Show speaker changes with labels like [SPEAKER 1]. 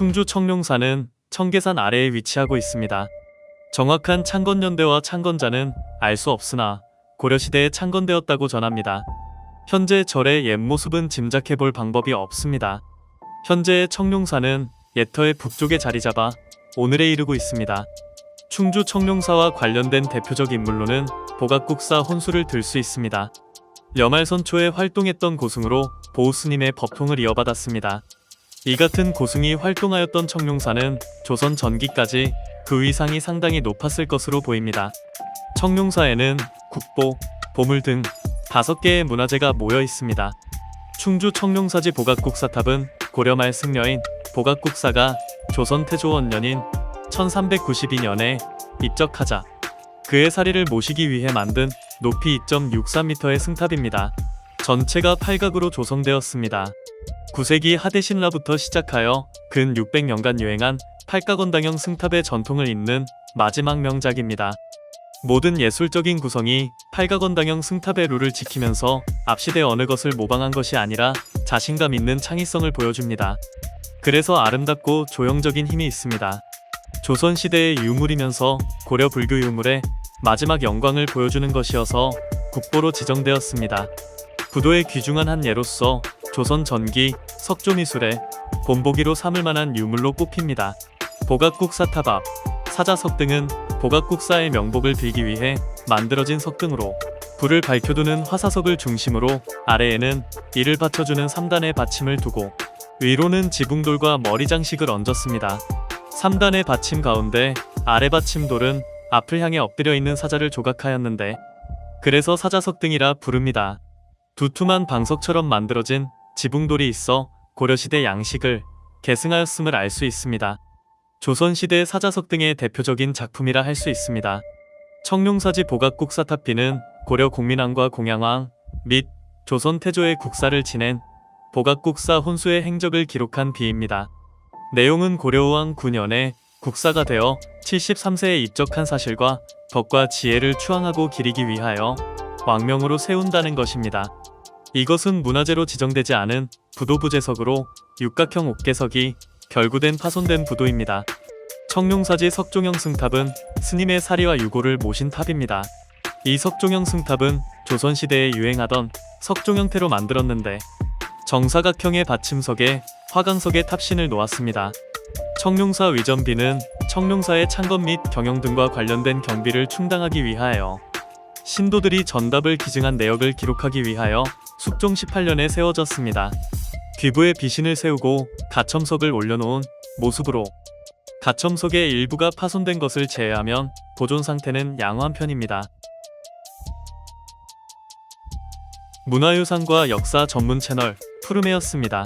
[SPEAKER 1] 충주 청룡사는 청계산 아래에 위치하고 있습니다. 정확한 창건연대와 창건자는 알 수 없으나 고려시대에 창건되었다고 전합니다. 현재 절의 옛 모습은 짐작해 볼 방법이 없습니다. 현재의 청룡사는 옛터의 북쪽에 자리 잡아 오늘에 이르고 있습니다. 충주 청룡사와 관련된 대표적 인물로는 보각국사 혼수를 들 수 있습니다. 여말선 초에 활동했던 고승으로 보우스님의 법통을 이어받았습니다. 이 같은 고승이 활동하였던 청룡사는 조선 전기까지 그 위상이 상당히 높았을 것으로 보입니다. 청룡사에는 국보, 보물 등 5개의 문화재가 모여 있습니다. 충주 청룡사지 보각국사탑은 고려 말 승려인 보각국사가 조선 태조 원년인 1392년에 입적하자 그의 사리를 모시기 위해 만든 높이 2.63m의 승탑입니다. 전체가 팔각으로 조성되었습니다. 9세기 하대신라부터 시작하여 근 600년간 유행한 팔각원당형 승탑의 전통을 잇는 마지막 명작입니다. 모든 예술적인 구성이 팔각원당형 승탑의 룰을 지키면서 앞시대 어느 것을 모방한 것이 아니라 자신감 있는 창의성을 보여줍니다. 그래서 아름답고 조형적인 힘이 있습니다. 조선시대의 유물이면서 고려 불교 유물의 마지막 영광을 보여주는 것이어서 국보로 지정되었습니다. 부도의 귀중한 한 예로서 조선 전기 석조미술의 본보기로 삼을 만한 유물로 꼽힙니다. 보각국사탑 앞, 사자석 등은 보각국사의 명복을 빌기 위해 만들어진 석등으로 불을 밝혀두는 화사석을 중심으로 아래에는 이를 받쳐주는 3단의 받침을 두고 위로는 지붕돌과 머리장식을 얹었습니다. 3단의 받침 가운데 아래 받침돌은 앞을 향해 엎드려 있는 사자를 조각하였는데 그래서 사자석등이라 부릅니다. 두툼한 방석처럼 만들어진 지붕돌이 있어 고려시대 양식을 계승하였음을 알 수 있습니다. 조선시대 사자석등의 대표적인 작품이라 할 수 있습니다. 청룡사지 보각국사탑비는 고려 공민왕과 공양왕 및 조선 태조의 국사를 지낸 보각국사 혼수의 행적을 기록한 비입니다. 내용은 고려왕 9년에 국사가 되어 73세에 입적한 사실과 덕과 지혜를 추앙하고 기리기 위하여 왕명으로 세운다는 것입니다. 이것은 문화재로 지정되지 않은 부도부재석으로 육각형 옥계석이 결구된 파손된 부도입니다. 청룡사지 석종형 승탑은 스님의 사리와 유고를 모신 탑입니다. 이 석종형 승탑은 조선시대에 유행하던 석종 형태로 만들었는데 정사각형의 받침석에 화강석의 탑신을 놓았습니다. 청룡사 위전비는 청룡사의 창건 및 경영 등과 관련된 경비를 충당하기 위하여 신도들이 전답을 기증한 내역을 기록하기 위하여 숙종 18년에 세워졌습니다. 귀부에 비신을 세우고 가첨석을 올려놓은 모습으로 가첨석의 일부가 파손된 것을 제외하면 보존 상태는 양호한 편입니다. 문화유산과 역사 전문 채널 푸르메였습니다.